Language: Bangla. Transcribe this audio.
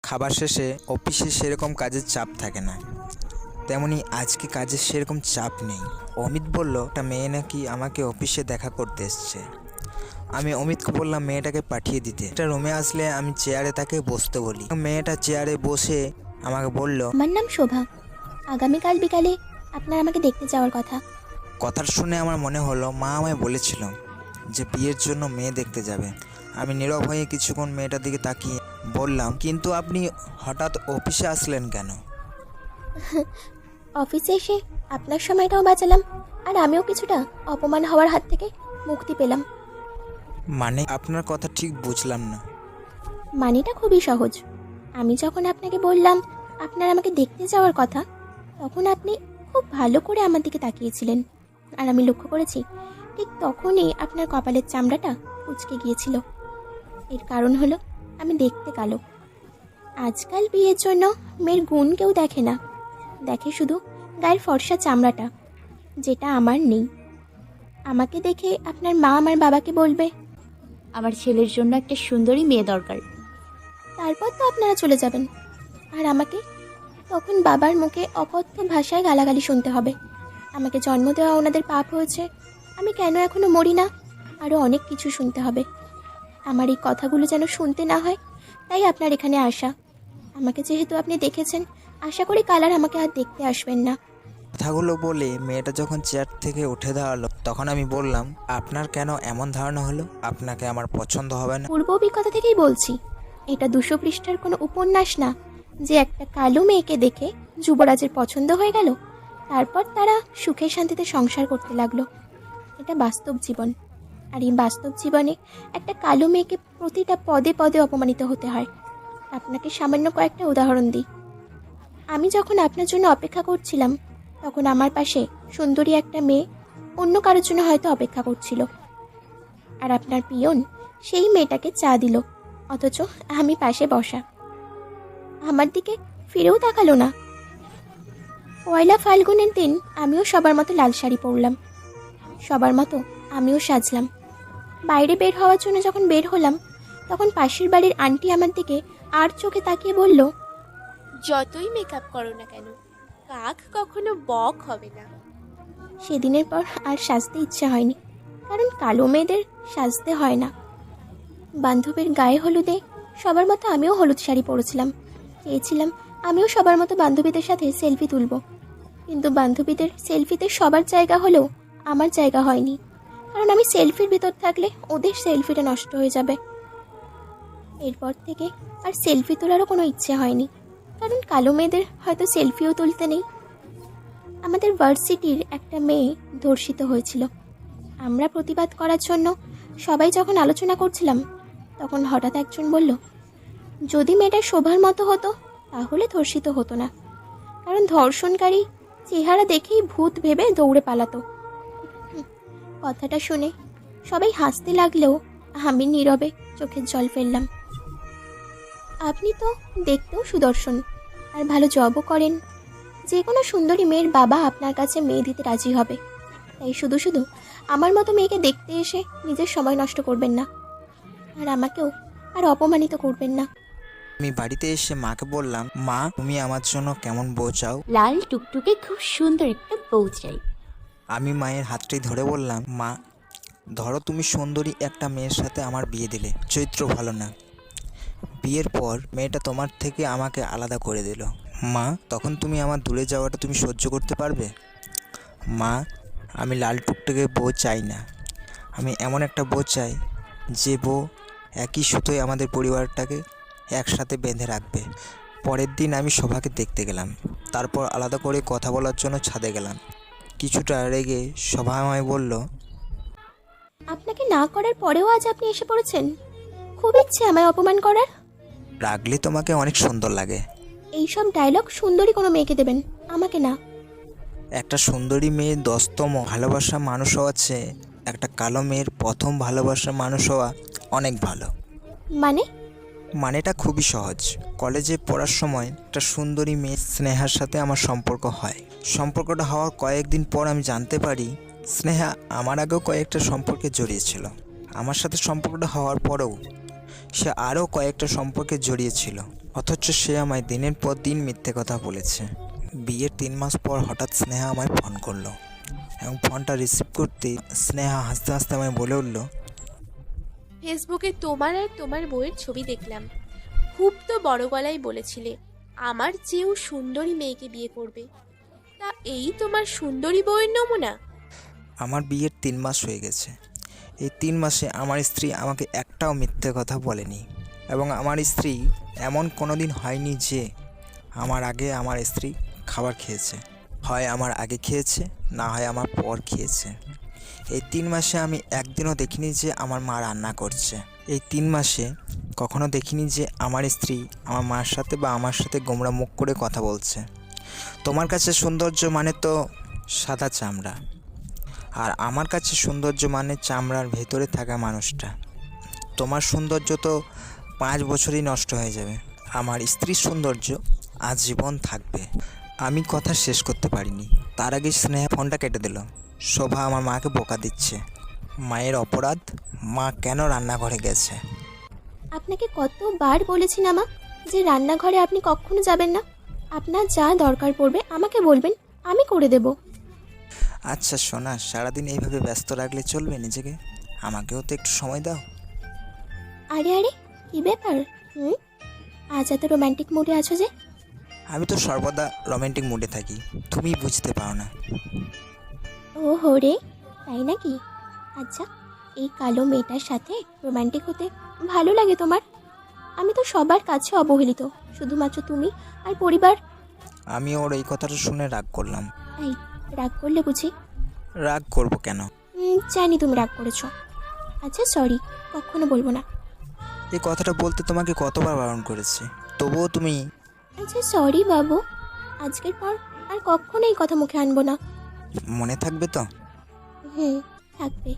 খাবার শেষে অফিসে সেরকম কাজের চাপ থাকে না, তেমনি আজকে কাজের সেরকম চাপ নেই। অমিত বলল একটা মেয়ে নাকি আমাকে অফিসে দেখা করতে এসছে। আমি অমিতকে বললাম মেয়েটাকে পাঠিয়ে দিতে। একটা রুমে আসলে আমি চেয়ারে তাকে বসতে বলি। মেয়েটা চেয়ারে বসে আমাকে বলল, আমার নাম শোভা, আগামীকাল বিকালে আপনার আমাকে দেখতে যাওয়ার কথা। কথাটা শুনে আমার মনে হলো মা আমায় বলেছিল যে বিয়ের জন্য মেয়ে দেখতে যাবে। আমি নীরব হয়ে কিছুক্ষণ মেয়েটার দিকে তাকিয়ে বললাম, কিন্তু আপনি হঠাৎ অফিসে আসলেন কেন? অফিসে এসে আপনার সময়টাও বাঁচালাম, আর আমিও কিছুটা অপমান হওয়ার হাত থেকে মুক্তি পেলাম। মানে আপনার কথা ঠিক বুঝলাম না। মানেটা খুবই সহজ। আমি যখন আপনাকে বললাম আপনার আমাকে দেখতে যাওয়ার কথা, তখন আপনি খুব ভালো করে আমার দিকে তাকিয়েছিলেন, আর আমি লক্ষ্য করেছি ঠিক তখনই আপনার কপালের চামড়াটা কুঁচকে গিয়েছিল। এর কারণ হলো আমি দেখতে কালো। আজকাল বিয়ের জন্য মেয়ের গুণ কেউ দেখে না, দেখে শুধু গায়ের ফর্সা চামড়াটা, যেটা আমার নেই। আমাকে দেখে আপনার মা আমার বাবাকে বলবে, আমার ছেলের জন্য একটা সুন্দরী মেয়ে দরকার। তারপর তো আপনারা চলে যাবেন, আর আমাকে তখন বাবার মুখে অকথ্য ভাষায় গালাগালি শুনতে হবে। আমাকে জন্ম দেওয়া ওনাদের পাপ হয়েছে, আমি কেন এখনো মরি না, আরও অনেক কিছু শুনতে হবে। আমার এই কথাগুলো যেন শুনতে না হয়, তাই আপনার এখানে আসা। আমাকে যেহেতু আপনি দেখেছেন, আশা করি কাল আর আমাকে আর দেখতে আসবেন না। কথাগুলো বলে মেয়েটা যখন চেয়ার থেকে উঠে দাঁড়ালো, তখন আমি বললাম, আপনার কেন এমন ধারণা হলো আপনাকে আমার পছন্দ হবে না? পূর্ব অভিজ্ঞতা থেকেই বলছি, এটা 200 পৃষ্ঠার কোনো উপন্যাস না যে একটা কালো মেয়েকে দেখে যুবরাজের পছন্দ হয়ে গেল, তারপর তারা সুখে শান্তিতে সংসার করতে লাগলো। এটা বাস্তব জীবন, আর এই বাস্তব জীবনে একটা কালো মেয়েকে প্রতিটা পদে পদে অপমানিত হতে হয়। আপনাকে সামান্য কয়েকটা উদাহরণ দিই। আমি যখন আপনার জন্য অপেক্ষা করছিলাম, তখন আমার পাশে সুন্দরী একটা মেয়ে অন্য কারোর জন্য হয়তো অপেক্ষা করছিল, আর আপনার পিয়ন সেই মেয়েটাকে চা দিল, অথচ আমি পাশে বসা। আমার দিকে ফিরেও তাকালো না। পয়লা ফাল্গুনের দিন আমিও সবার মতো লাল শাড়ি পরলাম, সবার মতো আমিও সাজলাম। বাইরে বের হওয়ার জন্য যখন বের হলাম, তখন পাশের বাড়ির আন্টি আমার দিকে আর চোখে তাকিয়ে বলল, যতই মেকআপ করো না কেন, কাক কখনো বক হবে না। সেদিনের পর আর সাজতে ইচ্ছে হয়নি, কারণ কালো মেয়েদের সাজতে হয় না। বান্ধবীর গায়ে হলুদে সবার মতো আমিও হলুদ শাড়ি পরেছিলাম। চেয়েছিলাম আমিও সবার মতো বান্ধবীদের সাথে সেলফি তুলব, কিন্তু বান্ধবীদের সেলফিতে সবার জায়গা হলেও আমার জায়গা হয়নি, কারণ আমি সেলফির ভিতর থাকলে ওদের সেলফিটা নষ্ট হয়ে যাবে। এরপর থেকে আর সেলফি তোলারও কোনো ইচ্ছে হয়নি, কারণ কালো মেয়েদের হয়তো সেলফিও তুলতে নেই। আমাদের ভার্সিটির একটা মেয়ে ধর্ষিত হয়েছিল। আমরা প্রতিবাদ করার জন্য সবাই যখন আলোচনা করছিলাম, তখন হঠাৎ একজন বলল, যদি মেয়েটা শোভার মতো হতো তাহলে ধর্ষিত হতো না, কারণ ধর্ষণকারী চেহারা দেখেই ভূত ভেবে দৌড়ে পালাতো। কথাটা শুনে সবাই হাসতে লাগলেও আমি নীরবে চোখের জল ফেললাম। আপনি তো দেখতেও সুদর্শন, আর ভালো জবও করেন। যে কোনো সুন্দরী মেয়ের বাবা আপনার কাছে মেয়ে দিতে রাজি হবে, তাই শুধু শুধু আমার মতো মেয়েকে দেখতে এসে নিজের সময় নষ্ট করবেন না, আর আমাকেও আর অপমানিত করবেন না। আমি বাড়িতে এসে মাকে বললাম, মা তুমি আমার জন্য কেমন বউ চাও? লাল টুকটুকে খুব সুন্দর একটা বউ চাই। আমি মায়ের হাতটাই ধরে বললাম, মা ধরো তুমি সুন্দরী একটা মেয়ের সাথে আমার বিয়ে দিলে, চরিত্র ভালো না, বিয়ের পর মেয়েটা তোমার থেকে আমাকে আলাদা করে দিল, মা তখন তুমি আমার দূরে যাওয়াটা তুমি সহ্য করতে পারবে? মা আমি লাল টুকটুকে বউ চাই না, আমি এমন একটা বউ চাই যে বউ একই সুতোয় আমাদের পরিবারটাকে একসাথে বেঁধে রাখবে। পরের দিন আমি শোভাকে দেখতে গেলাম, তারপর আলাদা করে কথা বলার জন্য ছাদে গেলাম। কিছুটা রেগে শোভা আমায় বলল, আপনাকে না করার পরেও আজ আপনি এসে পড়েছেন। খুব ইচ্ছে আমায় অপমান করার। রাগলে তোমাকে অনেক সুন্দর লাগে। এইসব ডায়লগ সুন্দরী কোনো মেয়েকে দেবেন, আমাকে না। একটা সুন্দরী মেয়ের 10তম ভালোবাসা মানুষ হওয়া চেয়ে একটা কালো মেয়ের প্রথম ভালোবাসা মানুষ হওয়া অনেক ভালো। মানেটা খুবই সহজ। কলেজে পড়ার সময় একটা সুন্দরী মেয়ে স্নেহার সাথে আমার সম্পর্ক হয়। সম্পর্কটা হওয়ার কয়েকদিন পর আমি জানতে পারি স্নেহা আমার আগেও কয়েকটা সম্পর্কে জড়িয়েছিল। আমার সাথে সম্পর্কটা হওয়ার পরেও সে আরও কয়েকটা সম্পর্কে জড়িয়েছিল, অথচ সে আমায় দিনের পর দিন মিথ্যে কথা বলেছে। বিয়ের 3 মাস পর হঠাৎ স্নেহা আমায় ফোন করলো এবং ফোনটা রিসিভ করতে স্নেহা হাসতে হাসতে আমায় বলে উঠল, ফেসবুকে তোমার আর তোমার বউয়ের ছবি দেখলাম। খুব তো বড় গলায় বলেছিলে আমার চেয়েও সুন্দরী মেয়েকে বিয়ে করবে। তা এই তোমার সুন্দরী বউয়ের নমুনা? আমার বিয়ের 3 মাস হয়ে গেছে। এই 3 মাসে আমার স্ত্রী আমাকে একটাও মিথ্যে কথা বলেনি, এবং আমার স্ত্রী এমন কোনো দিন হয়নি যে আমার আগে আমার স্ত্রী খাবার খেয়েছে। হয় আমার আগে খেয়েছে, না হয় আমার পর খেয়েছে। এই 3 মাসে আমি একদিনও দেখিনি যে আমার মা রান্না করছে। এই 3 মাসে কখনো দেখিনি যে আমার স্ত্রী আমার মার সাথে বা আমার সাথে গোমরা মুখ করে কথা বলছে। তোমার কাছে সৌন্দর্য মানে তো সাদা চামড়া, আর আমার কাছে সৌন্দর্য মানে চামড়ার ভেতরে থাকা মানুষটা। তোমার সৌন্দর্য তো 5 বছরই নষ্ট হয়ে যাবে, আমার স্ত্রীর সৌন্দর্য আজীবন থাকবে। আমি কথা শেষ করতে পারিনি, তার আগে স্নেহা ফোনটা কেটে দিল। শোভা আমার মাকে বোকা দিচ্ছে। মায়ের অপরাধ, মা কেন রান্নাঘরে গেছে? আপনাকে কতবার বলেছি না মা যে রান্নাঘরে আপনি কখনো যাবেন না। আপনার যা দরকার পড়বে আমাকে বলবেন, আমি করে দেব। আচ্ছা সোনা, সারাদিন এইভাবে ব্যস্ত রাখলে চলবে নিজেকে? আমাকেও তো একটু সময় দাও। আরে আরে, কি ব্যাপার? আজ এত রোম্যান্টিক মুডে আছো যে? আমি তো সর্বদা রোমান্টিক মুডে থাকি, তুমি বুঝতে পারো না। ও হো রে, তাই নাকি? আচ্ছা, এই কালো মেয়েটার সাথে রোম্যান্টিক হতে ভালো লাগে তোমার? আমি তো সবার কাছে অবহেলিত, শুধুমাত্র তুমি আর পরিবার। আমি ওর এই কথাটা শুনে রাগ করলাম। এই, রাগ করলে বুঝি? রাগ করবো কেন? জানি তুমি রাগ করেছো। আচ্ছা সরি, কখনো বলবো না। এই কথাটা বলতে তোমাকে কতবার বারণ করেছি, তবুও তুমি। আচ্ছা সরি বাবু, আজকের পর আর কখনো এই কথা মুখে আনবো না। মনে থাকবে তো? থাকবে।